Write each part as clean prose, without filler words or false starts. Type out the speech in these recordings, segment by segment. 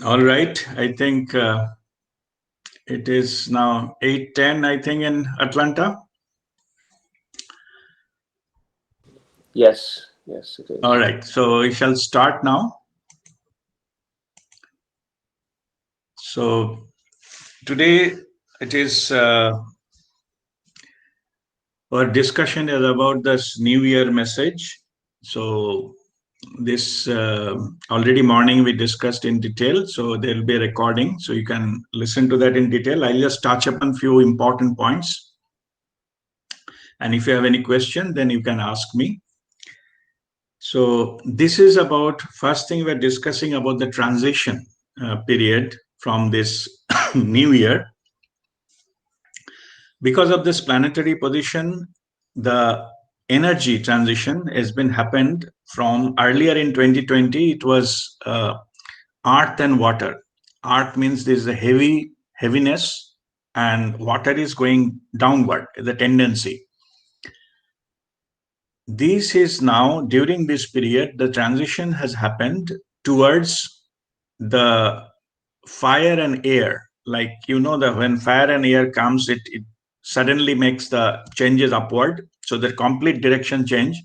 All right. I think it is now 8:10, I think, in Atlanta. Yes, yes, it All is. right. So we shall start now. So today it is our discussion is about this New Year message. So this already morning we discussed in detail. So there will be a recording, so you can listen to that in detail. I'll just touch upon few important points, and if you have any question, then you can ask me. So this is about first thing we're discussing about the transition period from this new year. Because of this planetary position, the energy transition has been happened from earlier in 2020. It was earth and water. Earth means there's a heaviness, and water is going downward, the tendency. This is now, during this period, the transition has happened towards the fire and air. Like, you know, that when fire and air comes, it suddenly makes the changes upward. So the complete direction change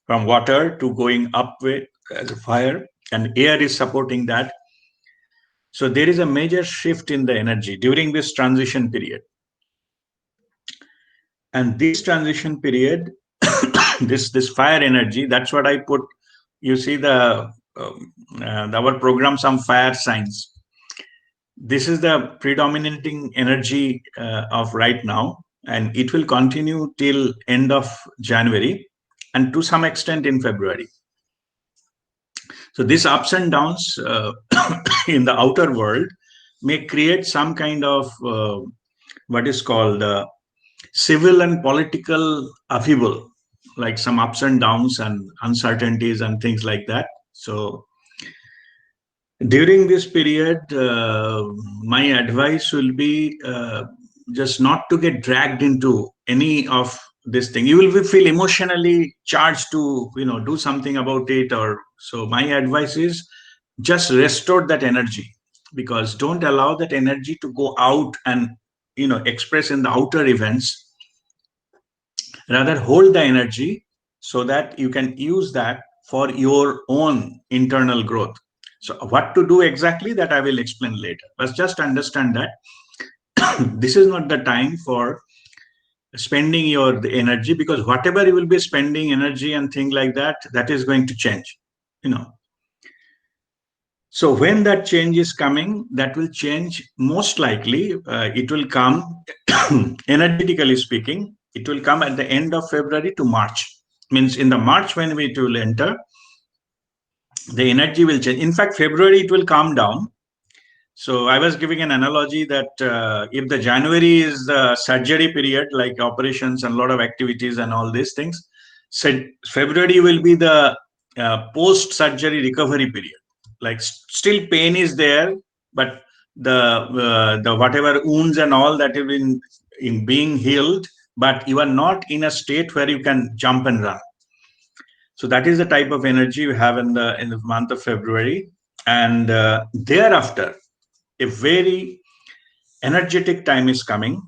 from water to going up with as a fire, and air is supporting that. So there is a major shift in the energy during this transition period. And this transition period, this fire energy, that's what I put. You see our program, some fire signs. This is the predominating energy of right now, and it will continue till end of January, and to some extent in February. So these ups and downs in the outer world may create some kind of what is called civil and political upheaval, like some ups and downs and uncertainties and things like that. So during this period, my advice will be just not to get dragged into any of this thing. You will feel emotionally charged to, do something about it, or so. My advice is just restore that energy, because don't allow that energy to go out and express in the outer events. Rather, hold the energy so that you can use that for your own internal growth. So what to do exactly, that I will explain later, but just understand that this is not the time for spending your the energy, because whatever you will be spending energy and thing like that, that is going to change, you know. So when that change is coming, that will change most likely. It will come energetically speaking. It will come at the end of February to March. Means in the March when it will enter, the energy will change. In fact, February it will calm down. So I was giving an analogy that if the January is the surgery period, like operations and a lot of activities and all these things, so February will be the post-surgery recovery period. Like still pain is there, but the whatever wounds and all that have been in being healed, but you are not in a state where you can jump and run. So that is the type of energy you have in the month of February, and thereafter a very energetic time is coming.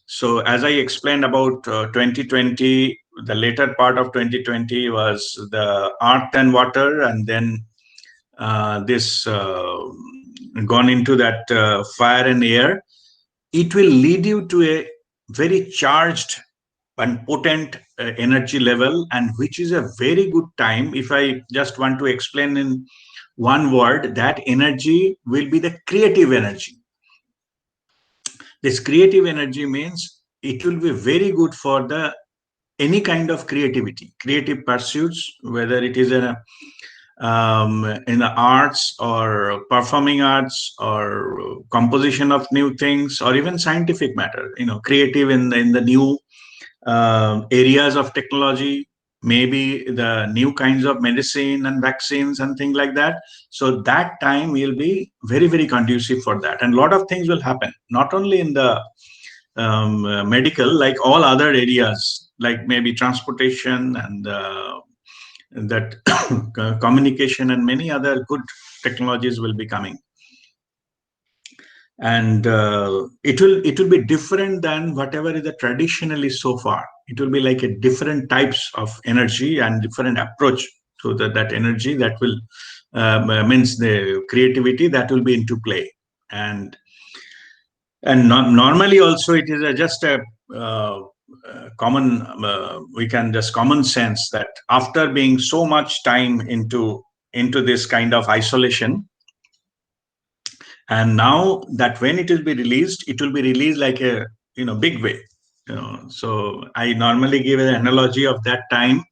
So as I explained about 2020, the later part of 2020 was the earth and water, and then this gone into that fire and air. It will lead you to a very charged and potent energy level, and which is a very good time. If I just want to explain in one word, that energy will be the creative energy. This creative energy means it will be very good for the any kind of creativity, creative pursuits, whether it is in the arts or performing arts or composition of new things, or even scientific matter. Creative in the new areas of technology, maybe the new kinds of medicine and vaccines and things like that. So that time will be very, very conducive for that, and a lot of things will happen, not only in the medical, like all other areas, like maybe transportation and that communication, and many other good technologies will be coming. and it will be different than whatever is the traditionally so far. It will be like a different types of energy and different approach to that energy that will means the creativity that will be into play. And normally also it is just a common we can just common sense that after being so much time into this kind of isolation, and now that when it will be released, it will be released like a big way. So I normally give an analogy of that time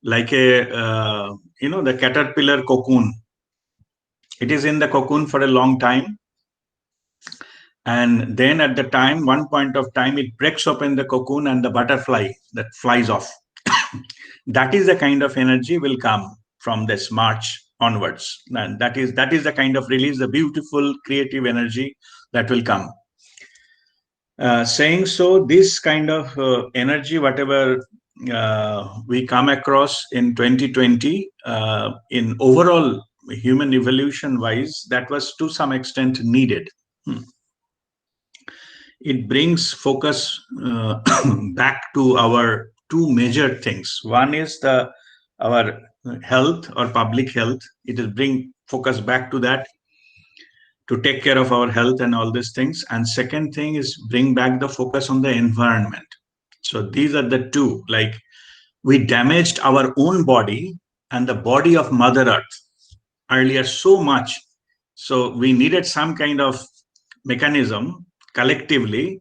like a the caterpillar cocoon. It is in the cocoon for a long time, and then at the time, one point of time, it breaks open the cocoon and the butterfly that flies off. That is the kind of energy will come from this March onwards, and that is the kind of release, the beautiful creative energy that will come. Saying so, this kind of energy, whatever we come across in 2020, in overall human evolution wise, that was to some extent needed. It brings focus back to our two major things. One is the our health or public health. It is bring focus back to that, to take care of our health and all these things. And second thing is bring back the focus on the environment. So these are the two. Like, we damaged our own body and the body of Mother Earth earlier so much. So we needed some kind of mechanism collectively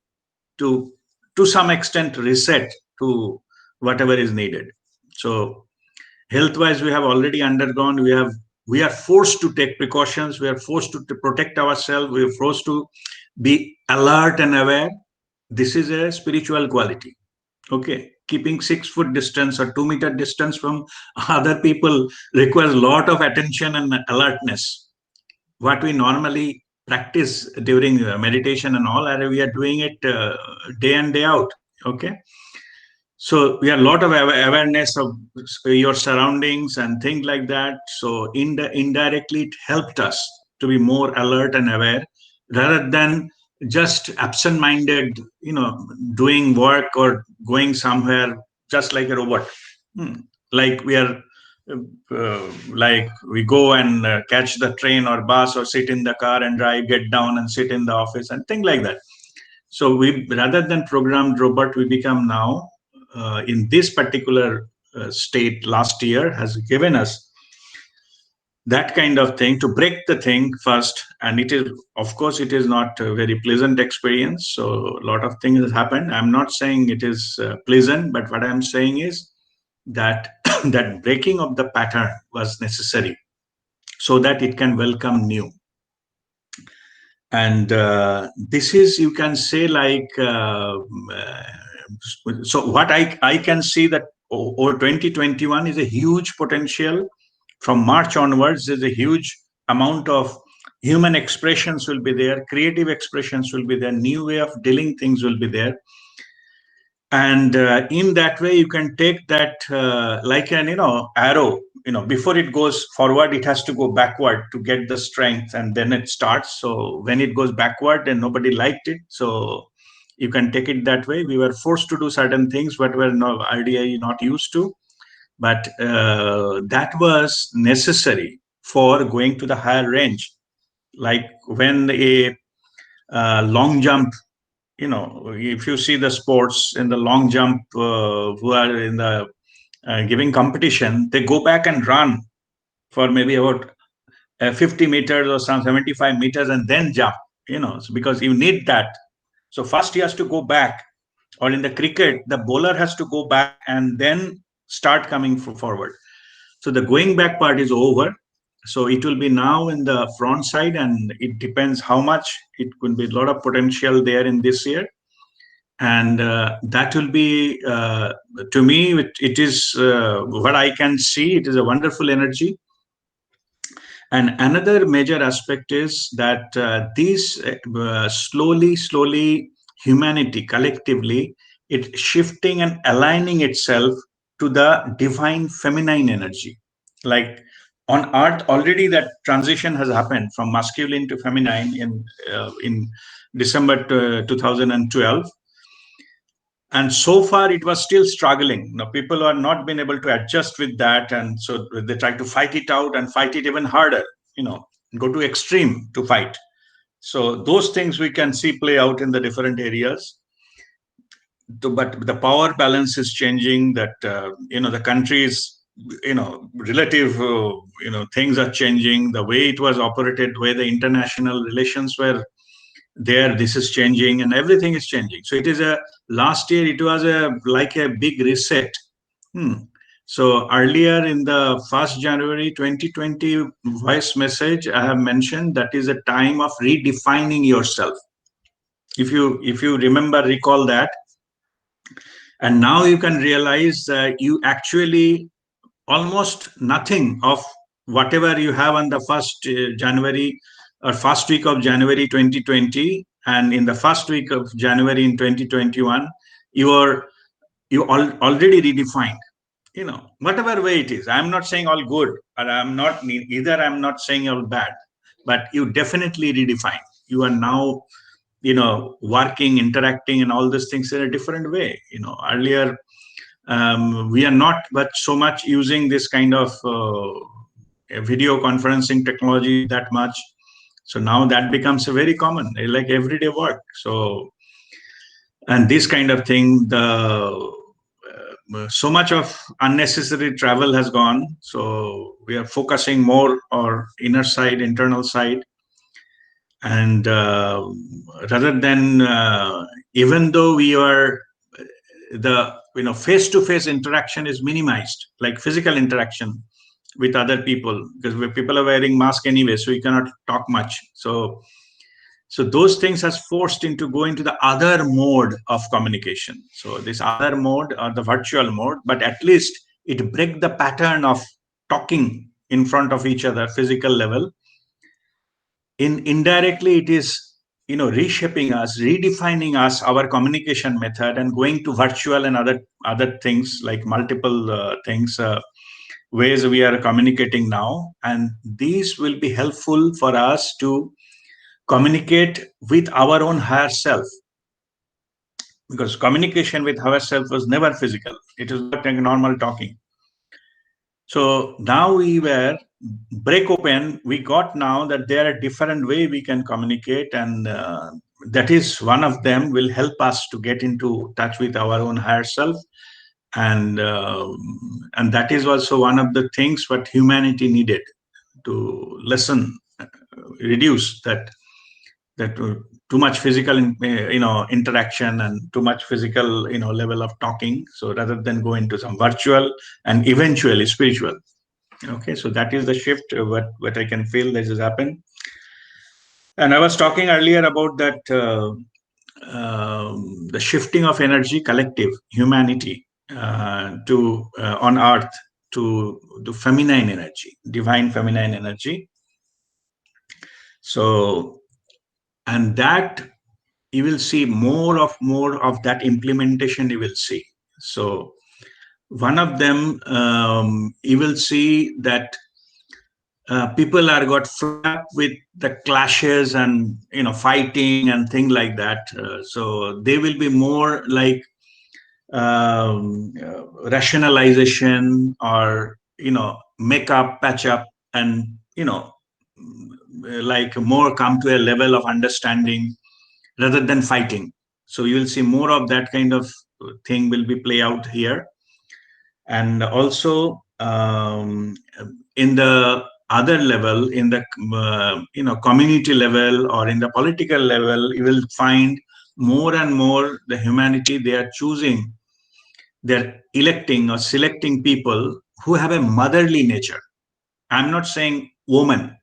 to some extent reset to whatever is needed. So health wise, we have already undergone, we are forced to take precautions, we are forced to protect ourselves, we are forced to be alert and aware. This is a spiritual quality. Okay, keeping 6 foot distance or 2 meter distance from other people requires a lot of attention and alertness. What we normally practice during meditation and all, and we are doing it day in day out. Okay, so we have a lot of awareness of your surroundings and things like that. So indirectly it helped us to be more alert and aware, rather than just absent minded, doing work or going somewhere just like a robot. Hmm. Like we are like we go and catch the train or bus or sit in the car and drive, get down and sit in the office and things like that. So we, rather than programmed robot, we become now in this particular state last year has given us that kind of thing to break the thing first. And it is, of course, it is not a very pleasant experience. So a lot of things has happened. I'm not saying it is pleasant, but what I'm saying is that that breaking of the pattern was necessary so that it can welcome new. And this is, you can say, like so what I can see that over 2021 is a huge potential. From March onwards, there's a huge amount of human expressions will be there, creative expressions will be there, new way of dealing things will be there. And in that way you can take that like an arrow, before it goes forward it has to go backward to get the strength, and then it starts. So when it goes backward and nobody liked it, so you can take it that way. We were forced to do certain things but were no ideally not used to, but that was necessary for going to the higher range. Like when a long jump, if you see the sports in the long jump, who are in the giving competition, they go back and run for maybe about 50 meters or some 75 meters and then jump, so because you need that. So first he has to go back, or in the cricket the bowler has to go back and then start coming forward. So the going back part is over. So it will be now in the front side, and it depends how much. It could be a lot of potential there in this year. And that will be to me it is what I can see, it is a wonderful energy. And another major aspect is that these slowly humanity collectively, it shifting and aligning itself to the divine feminine energy. Like on Earth already that transition has happened from masculine to feminine in December 2012, and so far it was still struggling. Now people are not been able to adjust with that, and so they try to fight it out and fight it even harder. Go to extreme to fight. So those things we can see play out in the different areas. But the power balance is changing. That the countries, relative, things are changing. The way it was operated, where the international relations were there, this is changing, and everything is changing. So it is a last year. It was like a big reset. Hmm. So earlier in the 1st January 2020 voice message, I have mentioned that is a time of redefining yourself. If you remember, recall that. And now you can realize that you actually almost nothing of whatever you have on the 1st January or first week of January 2020, and in the first week of January in 2021, already redefined. Whatever way it is. I'm not saying all good, or I'm not saying all bad, but you definitely redefine. You are now working, interacting, and all these things in a different way. Earlier, we are not but so much using this kind of video conferencing technology that much. So now that becomes a very common, like everyday work. So, and this kind of thing, the so much of unnecessary travel has gone. So we are focusing more on inner side, internal side. And rather than even though we are the face-to-face interaction is minimized, like physical interaction with other people, because people are wearing mask anyway, so you cannot talk much. So those things has forced into go into the other mode of communication. So this other mode, or the virtual mode, but at least it break the pattern of talking in front of each other physical level. Indirectly it is reshaping us, redefining us, our communication method, and going to virtual and other things, like multiple things, ways we are communicating now. And these will be helpful for us to communicate with our own higher self, because communication with ourself was never physical. It is not like normal talking. So now we were break open. We got now that there are different way we can communicate, and that is one of them will help us to get into touch with our own higher self, and that is also one of the things what humanity needed to lessen, reduce that too much physical interaction and too much physical level of talking. So rather than go into some virtual and eventually spiritual. Okay, so that is the shift, what I can feel this has happened. And I was talking earlier about that the shifting of energy, collective humanity, to on earth, to the feminine energy, divine feminine energy. So, and that you will see more of that implementation you will see. So one of them, you will see that people are got fed up with the clashes and fighting and things like that. So they will be more like rationalization, or make up, patch up, and like more come to a level of understanding rather than fighting. So you will see more of that kind of thing will be play out here. And also in the other level, in the community level or in the political level, you will find more and more the humanity, they are choosing, they're electing or selecting people who have a motherly nature. I'm not saying woman,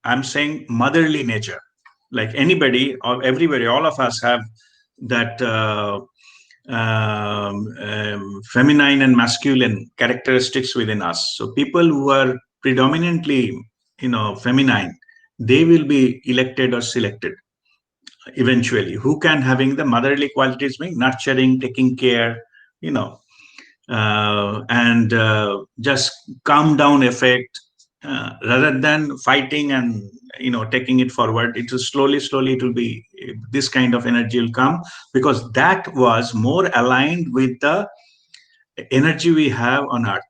I'm saying motherly nature. Like anybody or everybody, all of us have that feminine and masculine characteristics within us. So people who are predominantly feminine, they will be elected or selected eventually, who can having the motherly qualities, being nurturing, taking care, you know and just calm down effect, rather than fighting and taking it forward. It will slowly it will be, this kind of energy will come, because that was more aligned with the energy we have on earth,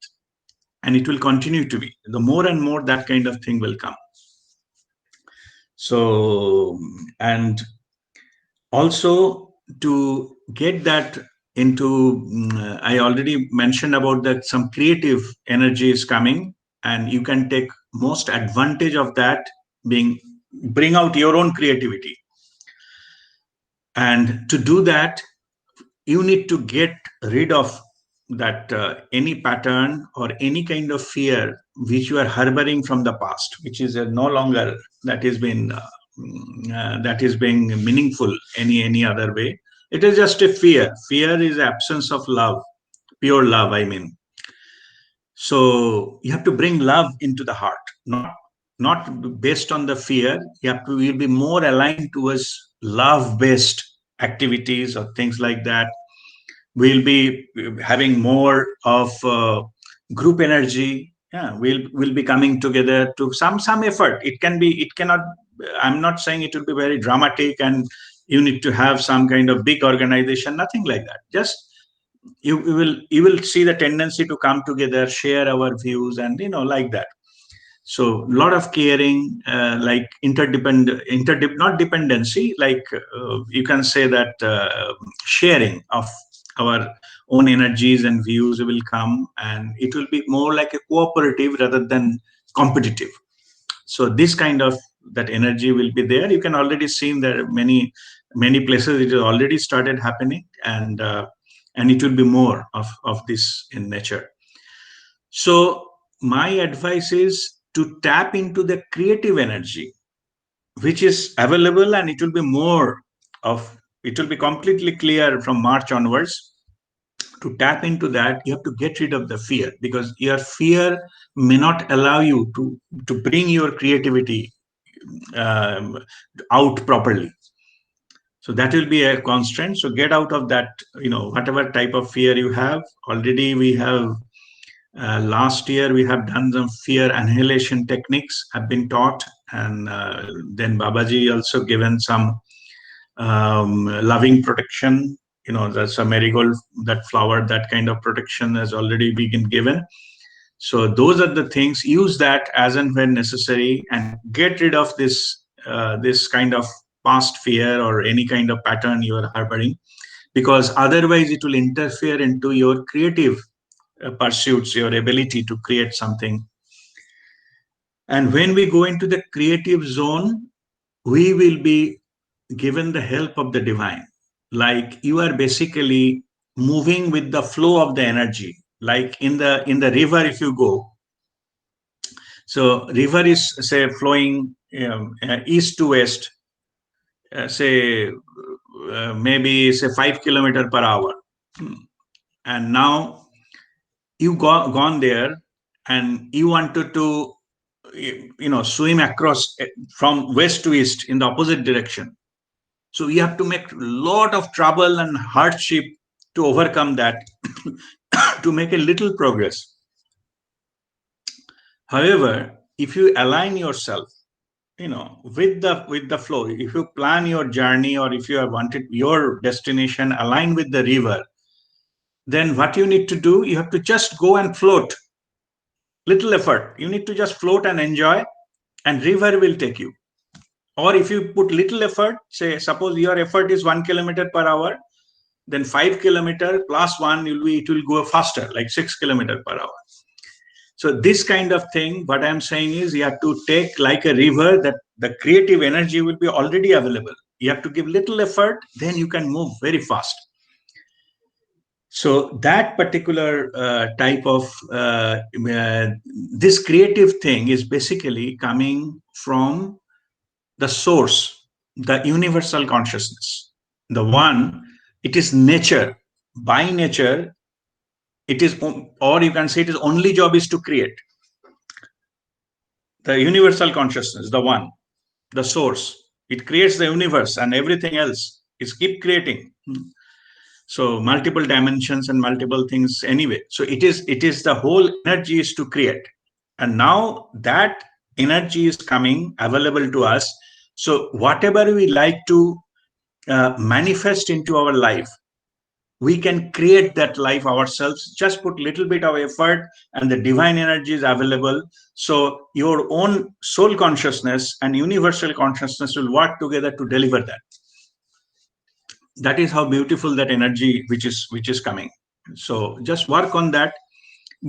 and it will continue to be. The more and more that kind of thing will come. So, and also, to get that into, I already mentioned about that some creative energy is coming, and you can take most advantage of that, being bring out your own creativity. And to do that, you need to get rid of that any pattern or any kind of fear which you are harboring from the past, which is no longer, that is been that is being meaningful any other way. It is just a fear is absence of love, pure love, I mean. So you have to bring love into the heart, not based on the fear. You have to, you'll be more aligned towards love based activities or things like that. We'll be having more of group energy. Yeah, we'll be coming together to some effort. It can be, it cannot, I'm not saying it will be very dramatic and you need to have some kind of big organization, nothing like that. Just you will see the tendency to come together, share our views, and like that. So a lot of caring, like not dependency, like you can say that sharing of our own energies and views will come, and it will be more like a cooperative rather than competitive. So this kind of, that energy will be there. You can already see in there many places it has already started happening, and it will be more of this in nature. So my advice is to tap into the creative energy which is available, and it will be more of, it will be completely clear from March onwards. To tap into that, you have to get rid of the fear, because your fear may not allow you to bring your creativity um, out properly. So that will be a constraint. So get out of that, whatever type of fear you have. Already we have, last year we have done some fear annihilation techniques have been taught, and then Babaji also given some loving protection. That's a marigold, that flower, that kind of protection has already been given. So those are the things. Use that as and when necessary, and get rid of this kind of past fear or any kind of pattern you are harboring, because otherwise it will interfere into your creative pursuits, your ability to create something. And when we go into the creative zone, we will be given the help of the divine. Like you are basically moving with the flow of the energy. Like in the river, if you go, so river is say flowing east to west, say maybe say 5 kilometer per hour. And now you gone there, and you wanted to swim across from west to east in the opposite direction. So you have to make a lot of trouble and hardship to overcome that to make a little progress. However, if you align yourself, with the flow, if you plan your journey, or if you have wanted your destination align with the river, then what you need to do, you have to just go and float. Little effort. You need to just float and enjoy, and river will take you. Or if you put little effort, say suppose your effort is 1 kilometer per hour, then 5 kilometer plus one will be, it will go faster, like 6 kilometer per hour. So this kind of thing, what I'm saying is, you have to take like a river, that the creative energy will be already available. You have to give little effort, then you can move very fast. So that particular type of this creative thing is basically coming from the source, the universal consciousness, the one. It is nature. By nature, it is, or you can say it is only job is to create. The universal consciousness, the one, the source, it creates the universe, and everything else is keep creating. So multiple dimensions and multiple things anyway. So it is the whole energy is to create. And now that energy is coming available to us. So whatever we like to manifest into our life, we can create that life ourselves. Just put little bit of effort and the divine energy is available. So your own soul consciousness and universal consciousness will work together to deliver that. That is how beautiful that energy which is coming. So just work on that.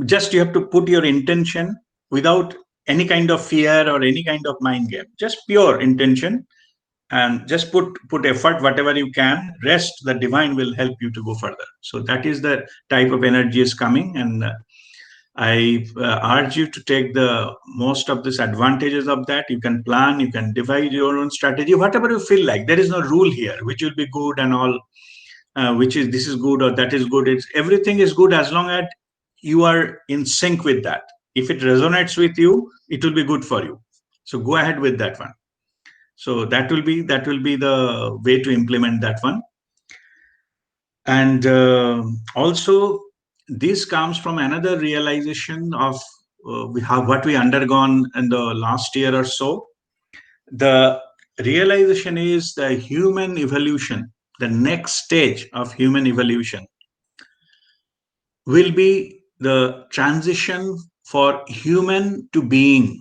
Just you have to put your intention without any kind of fear or any kind of mind game, just pure intention, and just put effort whatever you can. Rest, the divine will help you to go further. So that is the type of energy is coming. And I urge you to take the most of these advantages of that. You can plan, you can divide your own strategy, whatever you feel like. There is no rule here which will be good and all, which is this is good or that is good. It's everything is good as long as you are in sync with that. If it resonates with you, it will be good for you. So go ahead with that one. So that will be the way to implement that one. And also, this comes from another realization of we have what we undergone in the last year or so. The realization is the human evolution, the next stage of human evolution will be the transition for human to being.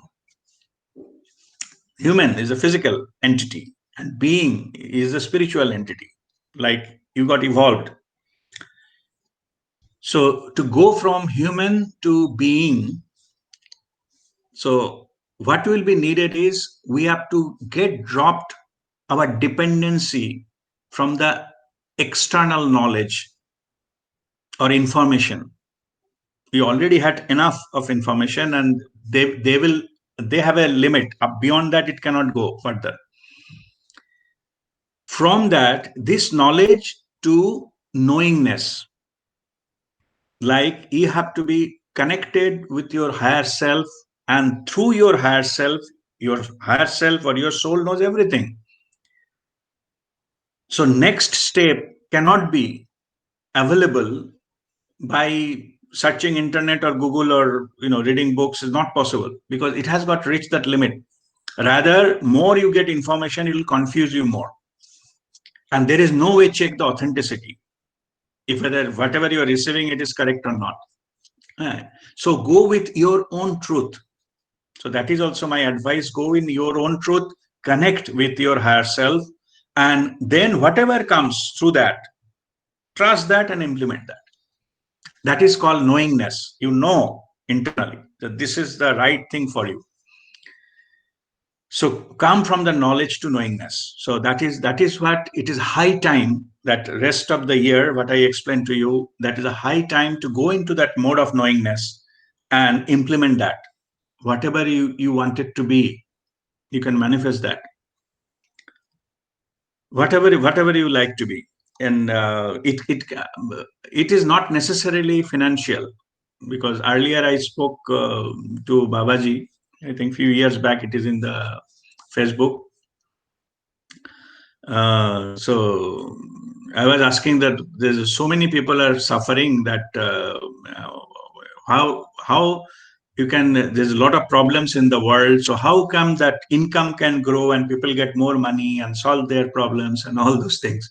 Human is a physical entity and being is a spiritual entity. Like you got evolved. So to go from human to being, so what will be needed is we have to get dropped our dependency from the external knowledge or information. We already had enough of information, and they have a limit. Beyond that, it cannot go further. From that, this knowledge to knowingness, like you have to be connected with your higher self, and through your higher self or your soul knows everything. So next step cannot be available by searching internet or Google or reading books is not possible, because it has got reached that limit. Rather, more you get information, it will confuse you more, and there is no way check the authenticity if whether whatever you are receiving it is correct or not. So go with your own truth. So that is also my advice. Go in your own truth, connect with your higher self, and then whatever comes through that, trust that and implement that. That is called knowingness. You know internally that this is the right thing for you. So come from the knowledge to knowingness. So that is what it is. High time that rest of the year, what I explained to you, that is a high time to go into that mode of knowingness and implement that. Whatever you want it to be, you can manifest that. Whatever you like to be. And it is not necessarily financial, because earlier I spoke to Babaji, I think few years back, it is in the Facebook. So I was asking that there's so many people are suffering that how you can, there's a lot of problems in the world, so how come that income can grow and people get more money and solve their problems and all those things.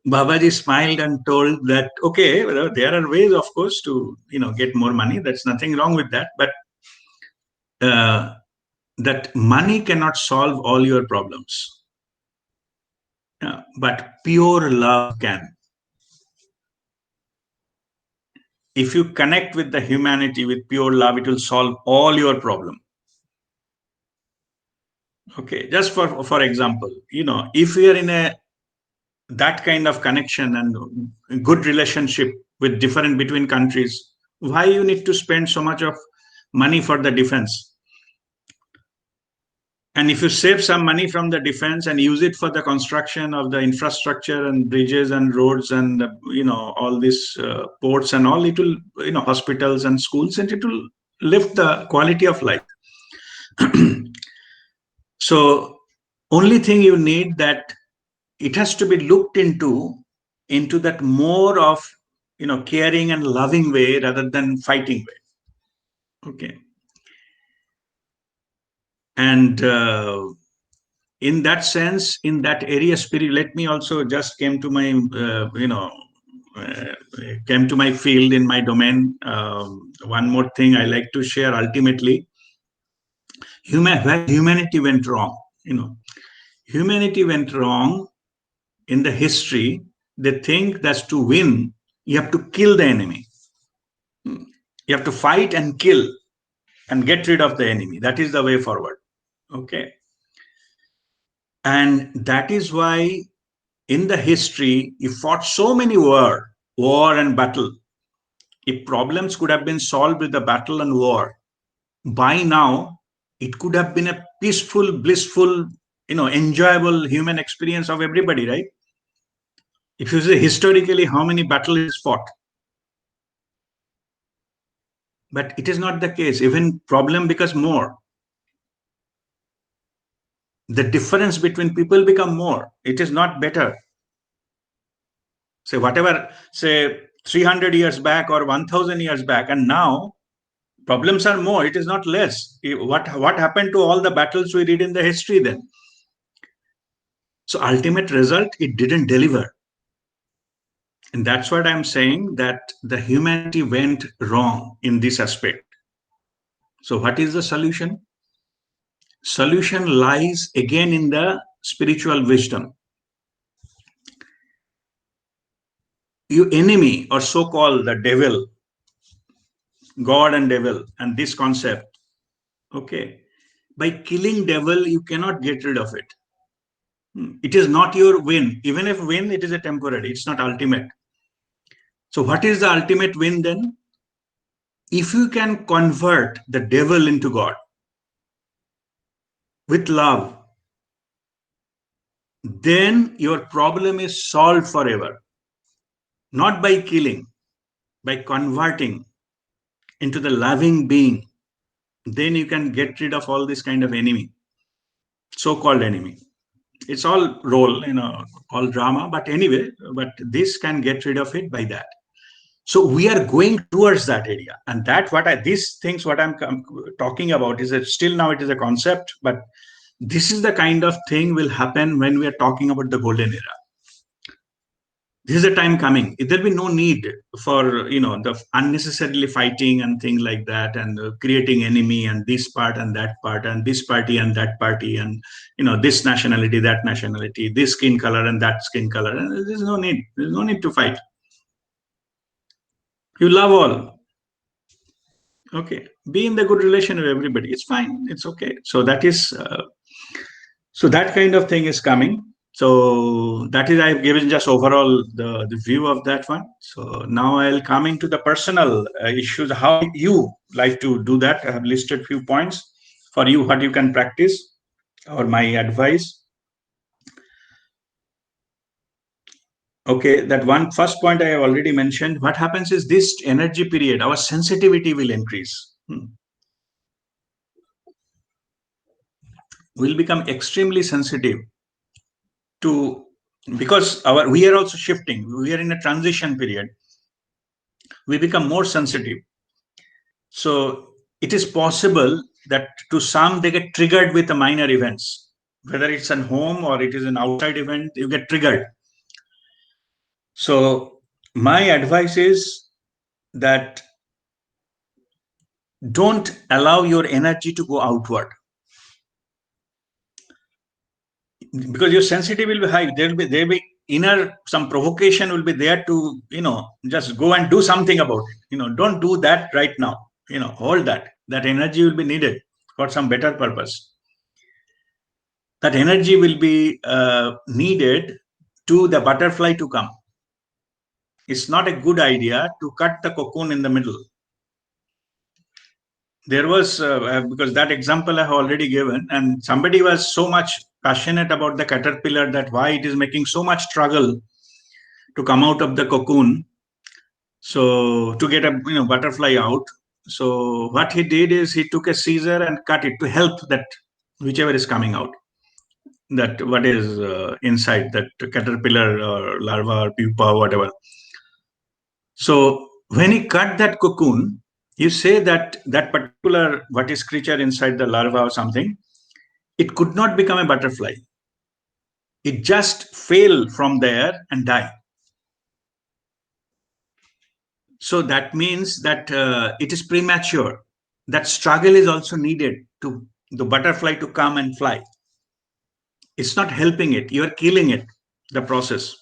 Babaji smiled and told that, okay, well, there are ways, of course, to get more money. That's nothing wrong with that, but uh, that money cannot solve all your problems. But pure love can. If you connect with the humanity with pure love, it will solve all your problem. Okay, just for example, if we are in a that kind of connection and good relationship with different between countries, why you need to spend so much of money for the defense? And if you save some money from the defense and use it for the construction of the infrastructure and bridges and roads and all these ports and all, it will hospitals and schools, and it will lift the quality of life. So only thing you need, that it has to be looked into into that more of, caring and loving way rather than fighting way. Okay. And in that sense, in that area spirit, let me also just came to my uh, came to my field in my domain. One more thing I like to share. Ultimately, where humanity went wrong, humanity went wrong in the history. They think that to win, you have to kill the enemy. You have to fight and kill and get rid of the enemy. That is the way forward. Okay. And that is why in the history, you fought so many war and battle. If problems could have been solved with the battle and war, by now it could have been a peaceful, blissful, enjoyable human experience of everybody, right? If you say historically how many battles is fought, but it is not the case. Even problem becomes more. The difference between people become more. It is not better. Say whatever, say 300 years back or 1000 years back, and now problems are more. It is not less. What happened to all the battles we read in the history then? So ultimate result, it didn't deliver. And that's what I'm saying, that the humanity went wrong in this aspect. So what is the solution? Solution lies again in the spiritual wisdom. You enemy, or so-called the devil, God and devil, and this concept, okay, by killing devil, you cannot get rid of it. It is not your win. Even if win, it is a temporary. It's not ultimate. So what is the ultimate win then? If you can convert the devil into God with love, then your problem is solved forever. Not by killing, by converting into the loving being. Then you can get rid of all this kind of enemy, so-called enemy. It's all role, all drama, but anyway, but this can get rid of it by that. So we are going towards that area, and that these things what I'm talking about is that still now it is a concept, but this is the kind of thing will happen when we are talking about the golden era. This is a time coming. There'll be no need for the unnecessarily fighting and things like that, and creating enemy and this part and that part and this party and that party, and this nationality, that nationality, this skin color and that skin color. And there's no need. There's no need to fight. You love all. Okay, be in the good relation with everybody. It's fine. It's okay. So that is so that kind of thing is coming. So that is, I've given just overall the view of that one. So now I'll come into the personal issues. How you like to do that? I have listed few points for you, what you can practice, or my advice. Okay, that one first point I have already mentioned. What happens is this energy period, our sensitivity will increase. We'll become extremely sensitive to, because we are also shifting. We are in a transition period. We become more sensitive. So it is possible that to some they get triggered with the minor events, whether it's at home or it is an outside event, you get triggered. So my advice is that don't allow your energy to go outward, because your sensitivity will be high. There will be inner, some provocation will be there to just go and do something about it. Don't do that right now. Hold that energy will be needed for some better purpose. That energy will be needed to the butterfly to come. It's not a good idea to cut the cocoon in the middle. There was because that example I have already given, and somebody was so much passionate about the caterpillar, that why it is making so much struggle to come out of the cocoon, so to get a butterfly out. So what he did is he took a scissor and cut it to help that whichever is coming out. that what is inside that caterpillar or larva or pupa or whatever. So when he cut that cocoon, you say that that particular what is creature inside the larva or something, it could not become a butterfly. It just fell from there and died. So that means that it is premature. That struggle is also needed to the butterfly to come and fly. It's not helping it. You are killing it, the process.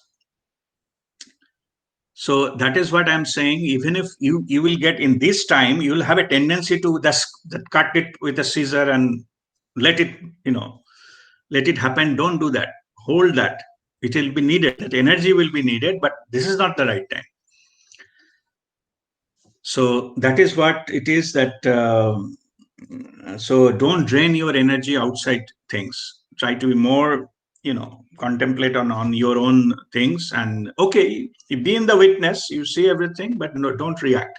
So that is what I'm saying. Even if you will get in this time, you will have a tendency to just cut it with a scissor and let it, let it happen. Don't do that. Hold that. It will be needed. That energy will be needed, but this is not the right time. So that is what it is that. So don't drain your energy outside things. Try to be more, contemplate on your own things. And okay, you be in the witness. You see everything, but no, don't react.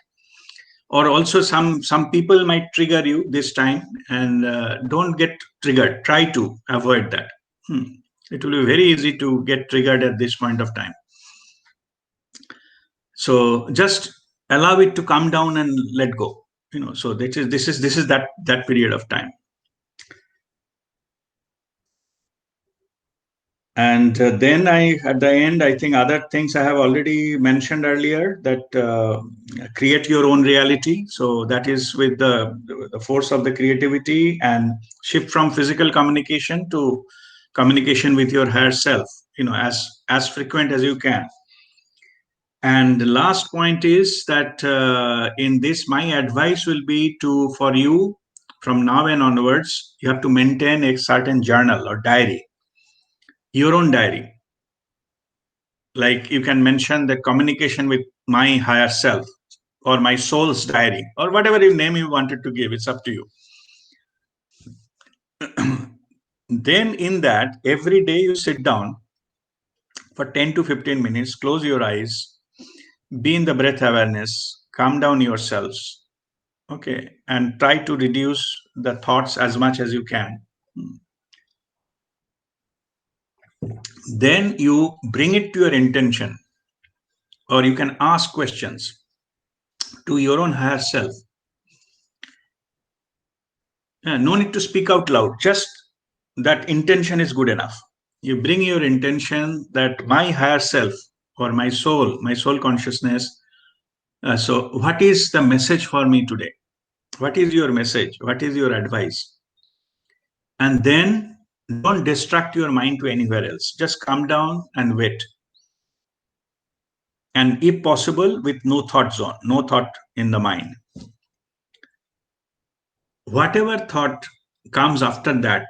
Or also some people might trigger you this time, and don't get triggered. Try to avoid that. It will be very easy to get triggered at this point of time. So just allow it to come down and let go. So this is that period of time. And then at the end, I think other things I have already mentioned earlier, that create your own reality. So that is with the force of the creativity, and shift from physical communication to communication with your higher self, as frequent as you can. And the last point is that in this, my advice will be for you from now and onwards, you have to maintain a certain journal or diary, your own diary. Like you can mention the communication with my higher self, or my soul's diary, or whatever name you wanted to give. It's up to you. Then in that, every day you sit down for 10 to 15 minutes, close your eyes, be in the breath awareness, calm down yourselves, okay, and try to reduce the thoughts as much as you can. Then you bring it to your intention, or you can ask questions to your own higher self. No need to speak out loud, just that intention is good enough. You bring your intention that my higher self, or my soul consciousness. So what is the message for me today? What is your message? What is your advice? And then don't distract your mind to anywhere else. Just come down and wait. And if possible, with no thought zone, no thought in the mind. Whatever thought comes after that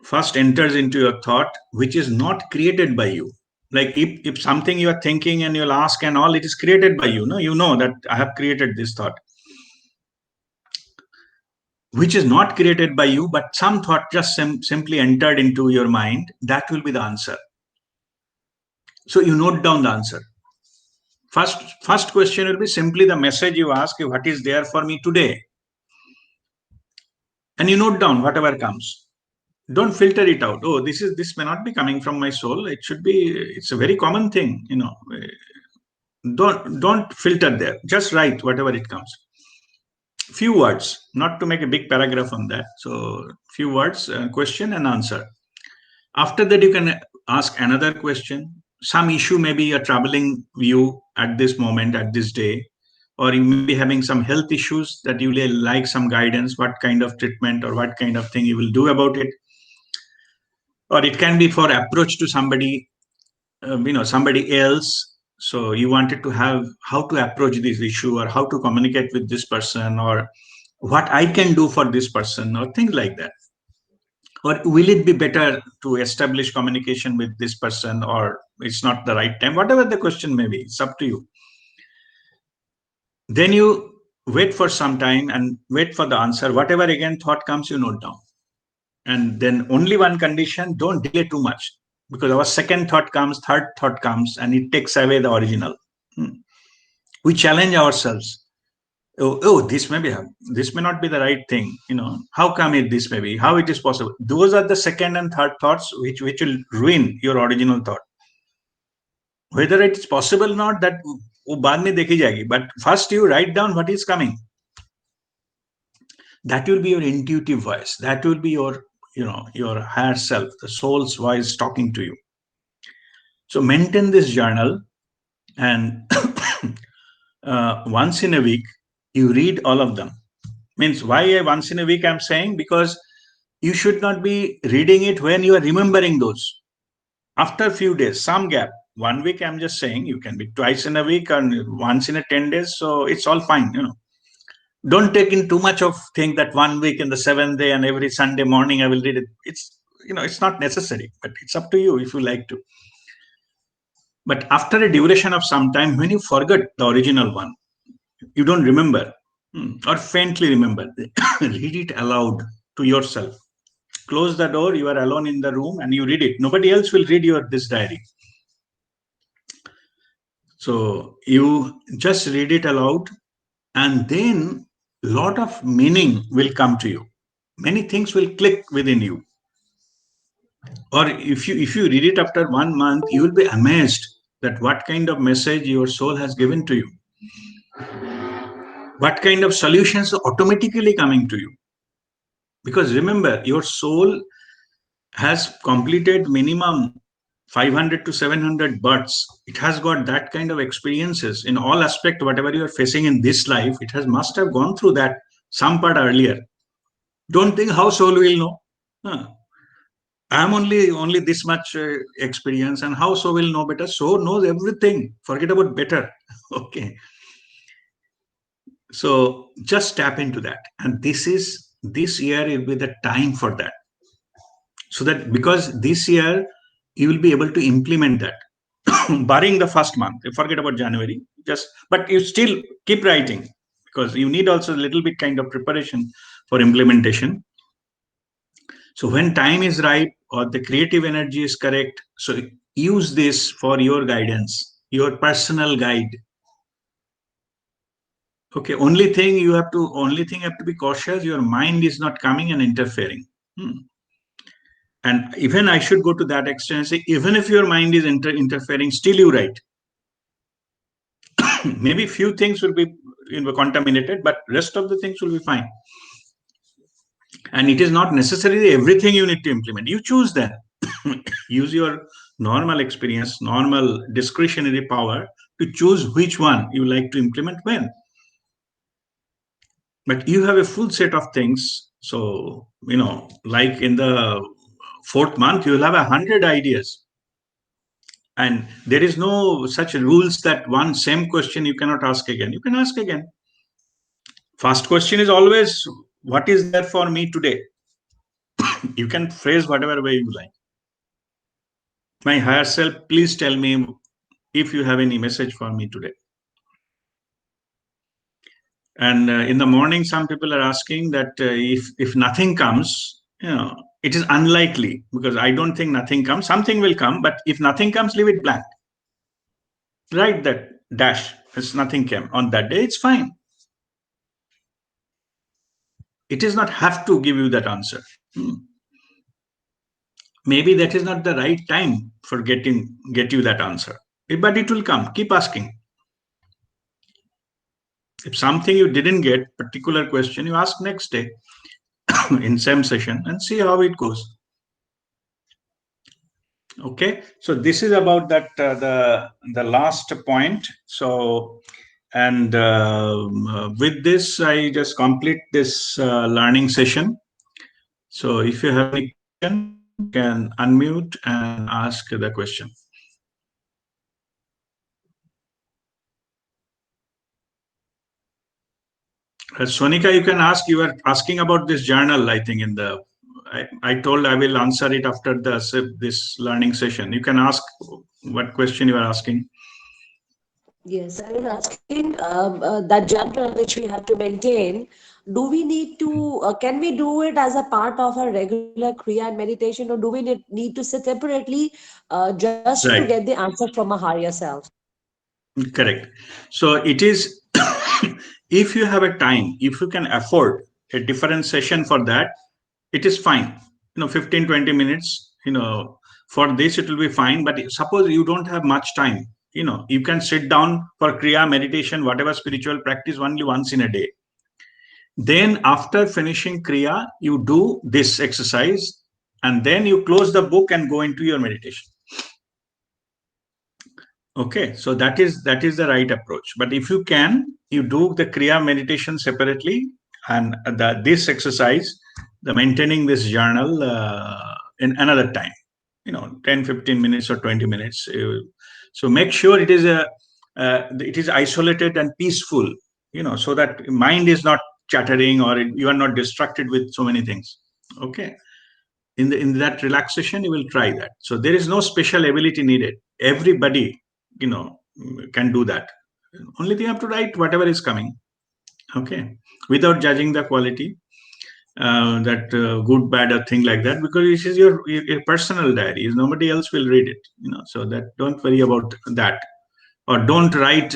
first enters into your thought, which is not created by you. Like if something you are thinking and you'll ask and all, it is created by you. No, you know that I have created this thought, which is not created by you, but some thought just simply entered into your mind. That will be the answer. So you note down the answer. First question will be simply the message you ask, what is there for me today? And you note down whatever comes. Don't filter it out. Oh, this may not be coming from my soul. It's a very common thing. Don't filter there. Just write whatever it comes. Few words, not to make a big paragraph on that. So few words, question and answer. After that, you can ask another question. Some issue maybe you're troubling you at this moment, at this day, or you may be having some health issues that you will like some guidance, what kind of treatment or what kind of thing you will do about it. Or it can be for approach to somebody, somebody else. So you wanted to have how to approach this issue, or how to communicate with this person, or what I can do for this person, or things like that. Or will it be better to establish communication with this person, or it's not the right time? Whatever the question may be, it's up to you. Then you wait for some time and wait for the answer. Whatever again thought comes, you note down. And then only one condition, don't delay too much, because our second thought comes, third thought comes, and it takes away the original. We challenge ourselves. This this may not be the right thing. How come this may be? How it is possible? Those are the second and third thoughts which will ruin your original thought. Whether it is possible or not, that वो बाद में देखी जाएगी. But first you write down what is coming. That will be your intuitive voice. That will be your higher self, the soul's voice talking to you. So maintain this journal, and once in a week you read all of them. Means why once in a week I'm saying, because you should not be reading it when you are remembering those. After a few days, some gap, 1 week, I'm just saying, you can be twice in a week and once in a 10 days. So it's all fine. Don't take in too much of thing that 1 week in the 7th day and every Sunday morning I will read it. It's not necessary, but it's up to you if you like to. But after a duration of some time, when you forget the original one, you don't remember, or faintly remember, read it aloud to yourself. Close the door, you are alone in the room, and you read it. Nobody else will read this diary. So you just read it aloud, and then a lot of meaning will come to you. Many things will click within you. Or if you read it after 1 month, you will be amazed that what kind of message your soul has given to you. What kind of solutions are automatically coming to you. Because remember, your soul has completed minimum 500 to 700 births. It has got that kind of experiences in all aspect. Whatever you are facing in this life, it must have gone through that some part earlier. Don't think how soul will know. I'm only this much experience, and how soul will know better? Soul knows everything. Forget about better. Okay. So just tap into that, and this year will be the time for that. So that, because this year you will be able to implement that, barring the first month. Forget about January. But you still keep writing, because you need also a little bit kind of preparation for implementation. So when time is right or the creative energy is correct, so use this for your guidance, your personal guide. Okay, only thing you have to be cautious. Your mind is not coming and interfering. And even I should go to that extent and say, even if your mind is interfering, still you write. Maybe few things will be contaminated, but rest of the things will be fine. And it is not necessarily everything you need to implement. You choose that. Use your normal experience, normal discretionary power to choose which one you like to implement when. But you have a full set of things. So, like in the 4th month, you will have 100 ideas. And there is no such rules that one same question you cannot ask again. You can ask again. First question is always, what is there for me today? You can phrase whatever way you like. My higher self, please tell me if you have any message for me today. And in the morning, some people are asking that if nothing comes, it is unlikely, because I don't think nothing comes. Something will come, but if nothing comes, leave it blank. Write that dash as nothing came on that day. It's fine. It does not have to give you that answer. Maybe that is not the right time for get you that answer, but it will come. Keep asking. If something you didn't get, particular question, you ask next day in same session and see how it goes. Okay, so this is about that the last point. So, and with this, I just complete this learning session. So, if you have any question, you can unmute and ask the question. Sonika, you can ask. You were asking about this journal, I think, I told I will answer it after this learning session. You can ask what question you are asking. Yes, I was asking that journal which we have to maintain. Do we need to? Can we do it as a part of our regular Kriya and meditation, or do we need to sit separately just to Right. get the answer from a higher self? Correct. So it is If you have a time, if you can afford a different session for that, it is fine. 15, 20 minutes, for this it will be fine. But suppose you don't have much time, you can sit down for Kriya, meditation, whatever spiritual practice, only once in a day. Then after finishing Kriya, you do this exercise, and then you close the book and go into your meditation. Okay, so that is the right approach. But if you can, you do the Kriya meditation separately, and this exercise, the maintaining this journal, in another time, 10, 15 minutes or 20 minutes. So make sure it is isolated and peaceful, so that mind is not chattering, or you are not distracted with so many things. Okay, in that relaxation you will try that. So there is no special ability needed. Everybody, can do that. Only thing you have to write whatever is coming. Okay, without judging the quality, that good, bad, or thing like that, because this is your personal diary. Nobody else will read it. So that, don't worry about that. Or don't write,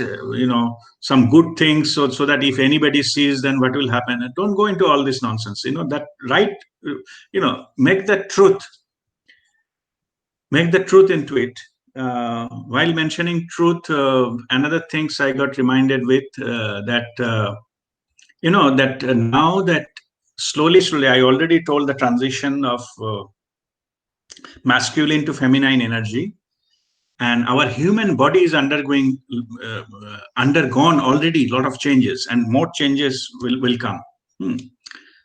some good things, so that if anybody sees, then what will happen. And don't go into all this nonsense. That write, make the truth, into it. While mentioning truth, another things I got reminded with, that that now that slowly I already told the transition of masculine to feminine energy, and our human body is undergone already a lot of changes, and more changes will come. Hmm.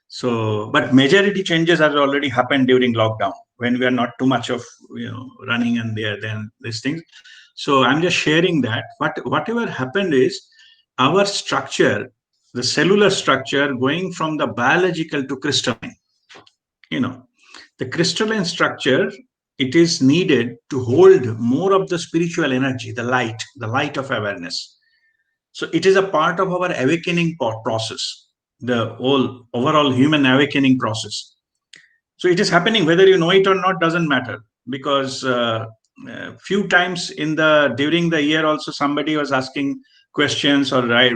So, but majority changes have already happened during lockdown, when we are not too much of running and there then these things. So I'm just sharing that. Whatever happened is, our structure, the cellular structure, going from the biological to crystalline. You know, the crystalline structure, it is needed to hold more of the spiritual energy, the light of awareness. So it is a part of our awakening process, the whole overall human awakening process. So it is happening whether you know it or not, doesn't matter, because few times in the during the year also somebody was asking questions, or write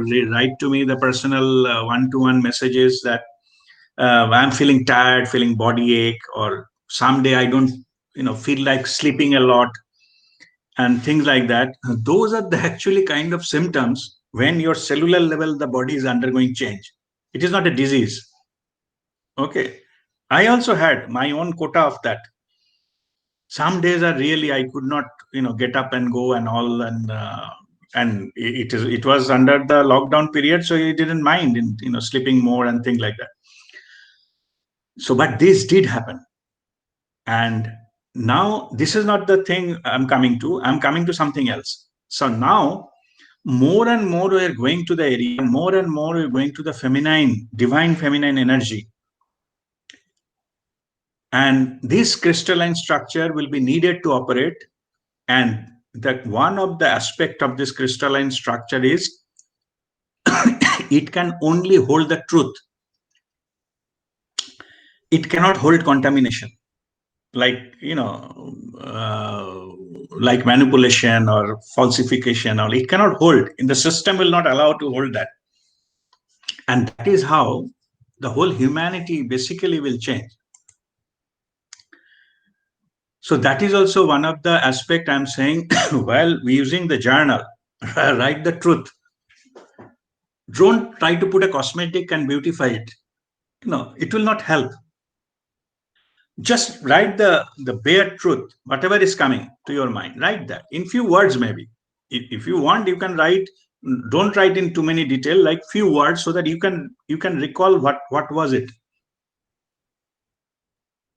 to me the personal one-to-one messages, that I'm feeling tired, feeling body ache, or someday I don't feel like sleeping a lot, and things like that. Those are the actually kind of symptoms when your cellular level, the body is undergoing change. It is not a disease. Okay. I also had my own quota of that. Some days are really, I could not, get up and go and all, and it was under the lockdown period, so he didn't mind in sleeping more and things like that. So, but this did happen, and now this is not the thing I'm coming to. I'm coming to something else. So now, more and more we're going to the area, more and more we're going to the feminine, divine feminine energy. And this crystalline structure will be needed to operate. And that one of the aspect of this crystalline structure is it can only hold the truth. It cannot hold contamination, like like manipulation or falsification, or it cannot hold. In the system will not allow to hold that. And that is how the whole humanity basically will change. So that is also one of the aspect I'm saying. While using the journal, write the truth. Don't try to put a cosmetic and beautify it. It will not help. Just write the bare truth, whatever is coming to your mind. Write that in few words, maybe. If you want, you can write. Don't write in too many detail, like few words, so that you can recall what was it.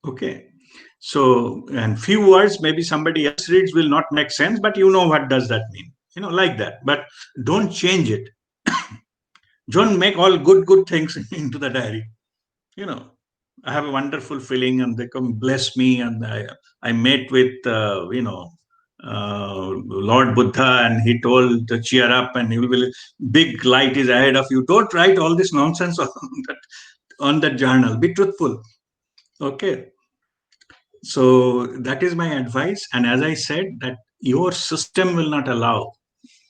Okay. So, and few words, maybe somebody else reads, will not make sense, but what does that mean? Like that. But don't change it. Don't make all good things into the diary. You know, I have a wonderful feeling, and they come bless me, and I met with Lord Buddha, and he told to cheer up, and you will big light is ahead of you. Don't write all this nonsense on that journal. Be truthful. Okay. So that is my advice. And as I said, that your system will not allow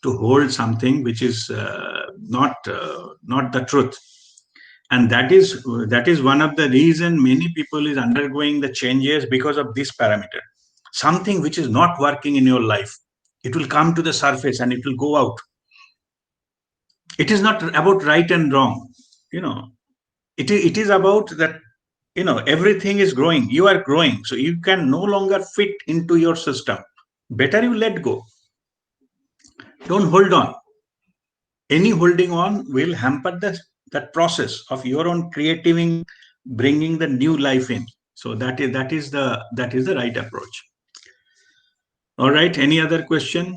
to hold something which is not the truth. And that is one of the reason many people is undergoing the changes because of this parameter. Something which is not working in your life, it will come to the surface and it will go out. It is not about right and wrong, you know. It is about that, everything is growing, you are growing, so you can no longer fit into your system. Better you let go. Don't hold on. Any holding on will hamper that process of your own creating, bringing the new life in. So that is the right approach. All right, any other question?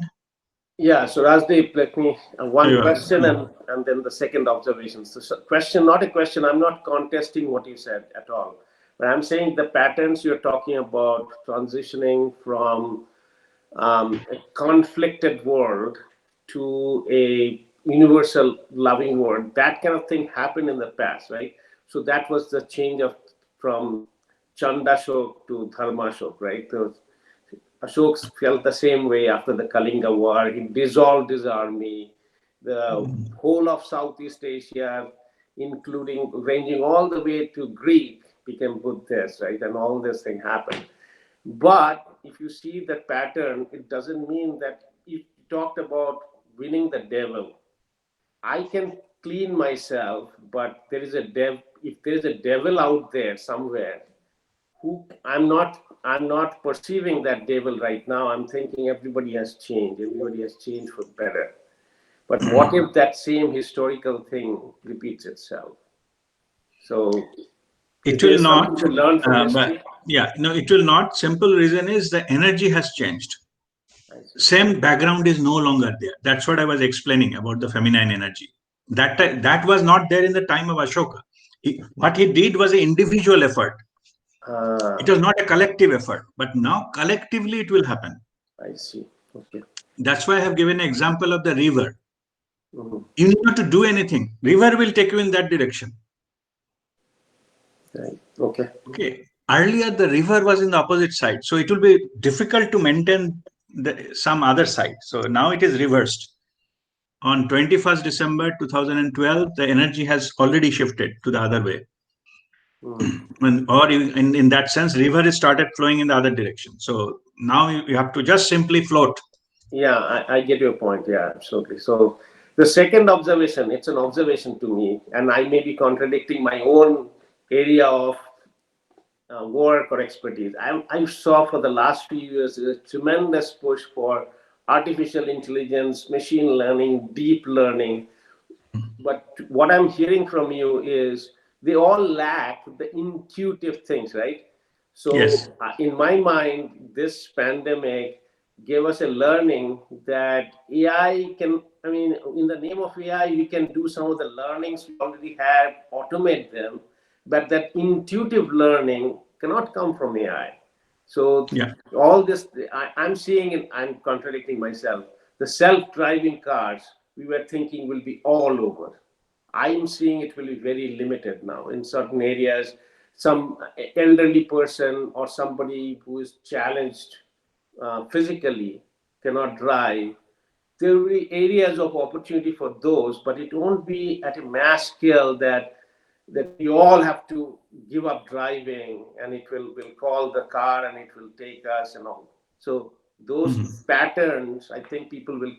Yeah, so Rajdeep, let me one Yeah. question and then the second observation. So question, not a question. I'm not contesting what you said at all, but I'm saying the patterns you're talking about transitioning from a conflicted world to a universal loving world. That kind of thing happened in the past, right? So that was the change of from Chandashok to Dharmashok, right? So Ashok felt the same way after the Kalinga War. He dissolved his army. The whole of Southeast Asia, including ranging all the way to Greek, became Buddhist, right? And all this thing happened. But if you see that pattern, it doesn't mean that you talked about winning the devil. I can clean myself, but there is a if there is a devil out there somewhere, who I'm not perceiving that devil right now. I'm thinking everybody has changed. Everybody has changed for better. But what if that same historical thing repeats itself? So is It there will something not, to learn from but history? yeah, no, it will not. Simple reason is the energy has changed. I see. Same background is no longer there. That's what I was explaining about the feminine energy. That was not there in the time of Ashoka. What he did was an individual effort. It Ah, was not a collective effort. But now collectively it will happen. I see. Okay. That's why I have given an example of the river. Mhm. You need not to do anything. River will take you in that direction. Right. Okay. Okay. Earlier the river was in the opposite side, so it will be difficult to maintain some other side. So now it is reversed. On 21st December 2012, the energy has already shifted to the other way. Mm. Or in that sense, river is started flowing in the other direction. So now you have to just simply float. Yeah, I get your point. Yeah, absolutely. So the second observation, it's an observation to me, and I may be contradicting my own area of work or expertise. I saw for the last few years a tremendous push for artificial intelligence, machine learning, deep learning. But what I'm hearing from you is they all lack the intuitive things, right? Yes. So, in my mind, this pandemic gave us a learning that AI can, I mean, in the name of AI, we can do some of the learnings we already have, automate them, but that intuitive learning cannot come from AI. So Yeah. all this, I'm seeing it, I'm contradicting myself. The self-driving cars, we were thinking will be all over. I'm seeing it will be very limited now in certain areas. Some elderly person or somebody who is challenged physically cannot drive. There will be areas of opportunity for those, but it won't be at a mass scale that we all have to give up driving and it will call the car and it will take us and all. So those Mhm. patterns, I think people will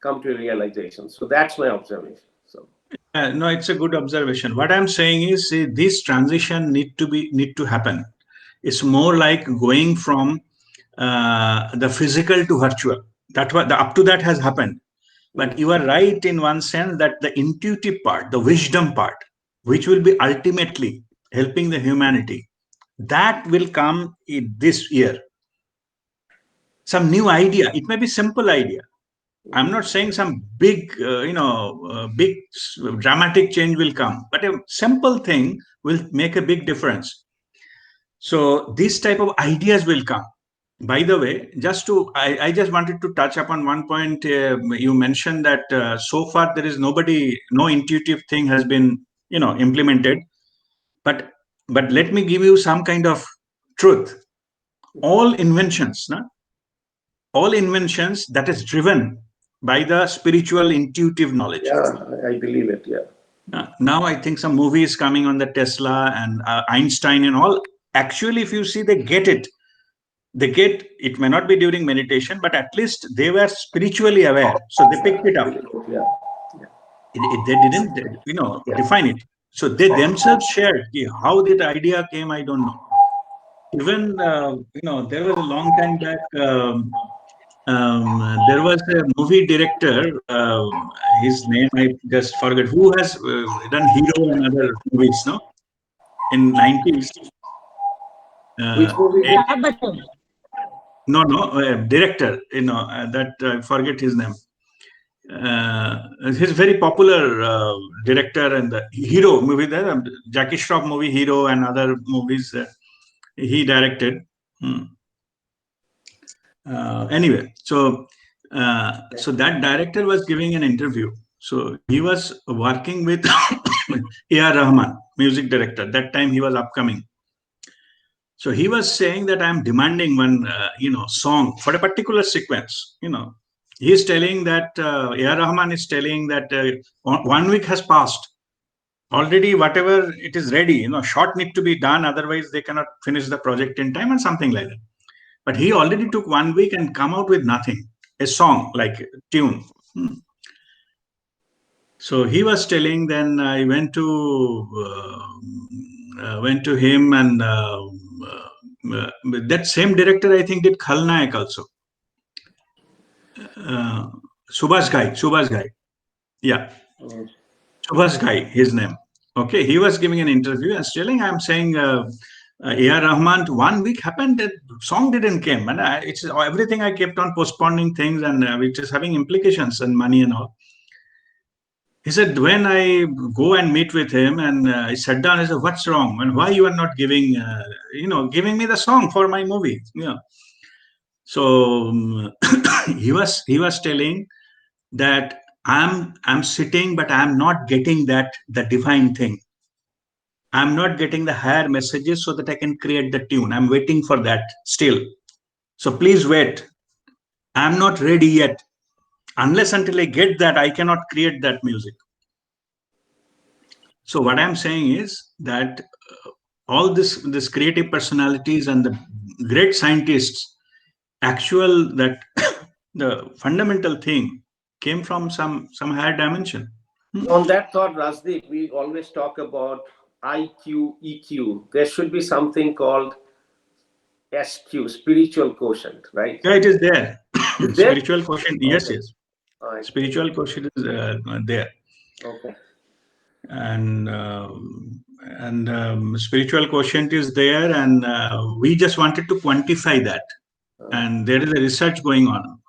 come to a realization. So that's my observation. So No, it's a good observation. What I'm saying is, see, this transition need to happen. It's more like going from the physical to virtual. That what the up to that has happened. But mm, you are right in one sense that the intuitive part, the wisdom part, which will be ultimately helping the humanity, that will come in this year. Some new idea. It may be simple idea. I'm mhm. not saying some big, big dramatic change will come, but a simple thing will make a big difference. So these type of ideas will come. By the way, I just wanted to touch upon one point. You mentioned that so far there is no intuitive thing has been, implemented. But let me give you some kind of truth. All inventions, na? All inventions that is driven by the spiritual intuitive knowledge. Yeah, I believe it. Yeah. Now I think some movie is coming on the Tesla and Einstein and all. Actually, if you see, they get it. They get it. May not be during meditation, but at least they were spiritually aware, so they picked it up. Yeah. They didn't, define it. So they themselves shared how the idea came. I don't know. Even there was a long time back. There was a movie director. His name I just forgot. Who has done Hero and other movies? No, in 90s. Which movie? No, director. That I forget his name. He's very popular director and the Hero movie. There, Jackie Shroff movie Hero and other movies he directed. Anyway, so that director was giving an interview. So he was working with A.R. Rahman, music director. That time he was upcoming. So he was saying that I'm demanding one, song for a particular sequence. He's telling that A.R. Rahman is telling that 1 week has passed. Already, whatever it is ready, shot need to be done. Otherwise, they cannot finish the project in time and something like that. But he already took 1 week and come out with nothing, a song like a tune. So he was telling. Then I went to him, and that same director I think did Khalnayak also. Subhash Ghai, yeah, Subhash Ghai, his name. Okay, he was giving an interview and telling, I'm saying. A.R. Rahman, 1 week happened, that song didn't come, and it's everything. I kept on postponing things, and which is having implications and money and all. He said, when I go and meet with him, and I sat down, I said, what's wrong, and why you are not giving, giving me the song for my movie? So he was telling that I'm sitting, but I'm not getting the divine thing. I'm not getting the higher messages so that I can create the tune. I'm waiting for that still. So please wait. I'm not ready yet. Unless until I get that, I cannot create that music. So what I'm saying is that all this creative personalities and the great scientists, that the fundamental thing came from some higher dimension. On that thought, Rasdeep, we always talk about IQ, EQ. There should be something called SQ, spiritual quotient, right? Yeah, it is there. Spiritual there? quotient, Okay. yes. Spiritual quotient is there. Okay. And spiritual quotient is there, and we just wanted to quantify that. And there is a research going on.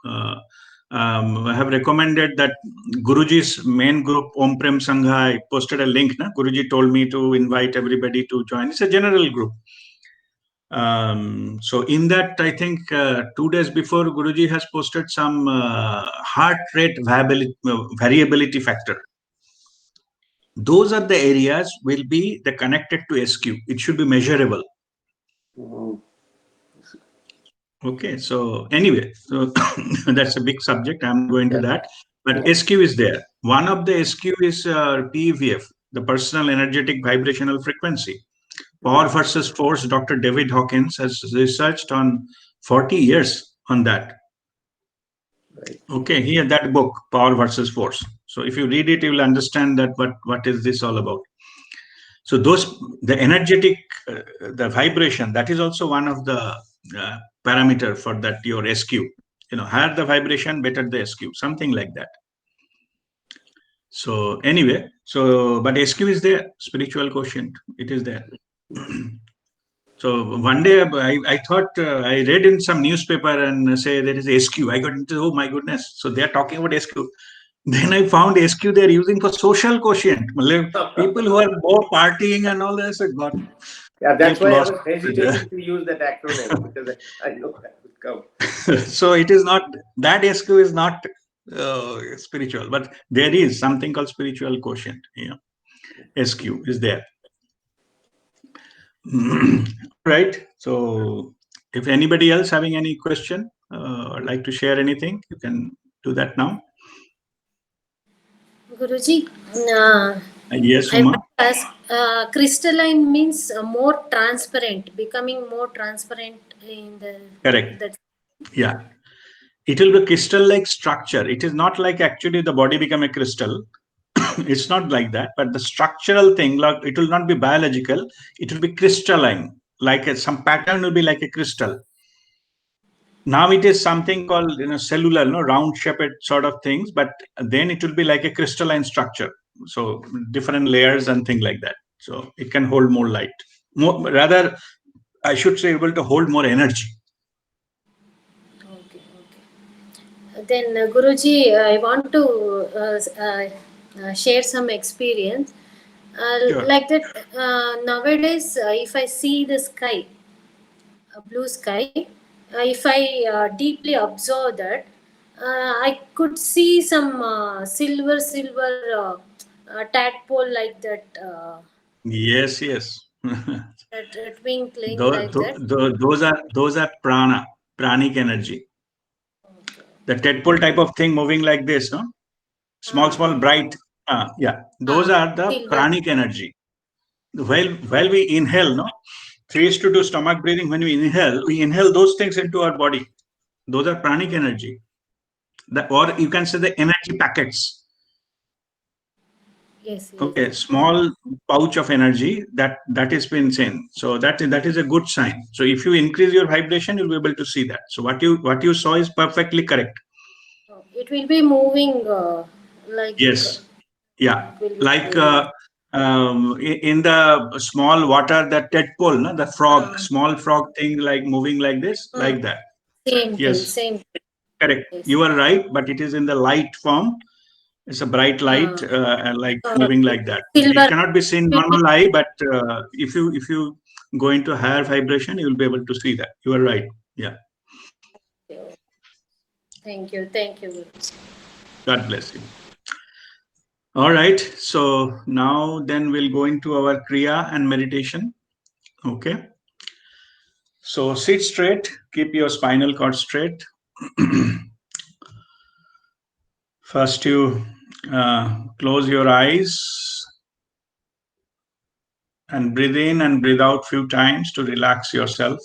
I have recommended that Guruji's main group, Om Prem Sangha, I posted a link. Guruji told me to invite everybody to join. It's a general group. So in that, I think 2 days before, Guruji has posted some heart rate variability factor. Those are the areas will be the connected to SQ. It should be measurable. Okay, so anyway, so that's a big subject. I'm going to that, but SQ is there. One of the SQ is PEVF, the personal energetic vibrational frequency. Power versus force. Dr. David Hawkins has researched on 40 years on that. Right. Okay, here that book, Power versus Force. So if you read it, you will understand that what is this all about. So the energetic, the vibration, that is also one of the parameter for that, your SQ. Higher the vibration, better the SQ, something like that. So anyway, but SQ is there, spiritual quotient, it is there. So one day I thought, I read in some newspaper and say there is SQ. I got into, oh my goodness. So they are talking about SQ. Then I found SQ they're using for social quotient. People who are more partying and all that. I said, God. Yeah, that's why I was hesitating to use that acronym, because I know that would come. So it is not, that SQ is not spiritual, but there is something called spiritual quotient. SQ is there. Right. So if anybody else having any question or like to share anything, you can do that now. Guruji, uh, Yes, I want Uma. to ask, crystalline means more transparent, becoming more transparent in Correct. the Yeah. It will be crystal-like structure. It is not like actually the body become a crystal. It's not like that. But the structural thing, like it will not be biological. It will be crystalline. Like some pattern will be like a crystal. Now it is something called cellular, round shaped sort of things. But then it will be like a crystalline structure. So different layers and things like that. So it can hold more light. More rather, I should say, able to hold more energy. Okay, okay. Then, Guruji, I want to share some experience. Sure. Like that, nowadays, if I see the sky, blue sky, if I deeply observe that, I could see some silver tadpole like that, Yes, yes. twinkling like that. Those are pranic energy. The tadpole type of thing moving like this, no? Small, Uh, bright. Yeah, those are the Silver. pranic energy. While we inhale, no, we used to do stomach breathing. When we inhale those things into our body. Those are pranic energy. Or you can say the energy packets. Yes, yes. Okay, small pouch of energy that is been seen. So that is a good sign. So if you increase your vibration, you'll be able to see that. So what you saw is perfectly correct. It will be moving like Yes. Yeah. it will be Like moving. in the small water, the tadpole, no? The frog, Uh, small frog thing, like moving like this, uh, like that. Same thing, Yes, same thing. correct. Yes. You are right, but it is in the light form. It's a bright light, Uh, and like uh, moving like that. It Silver. cannot be seen It will normal eye, but if you go into higher vibration, you will be able to see that. You are right. Yeah. be, thank you, Guru. God bless you. All right. So now then we'll go into our Kriya and meditation. Okay. So sit straight, keep your spinal cord straight. First, you close your eyes and breathe in and breathe out few times to relax yourself.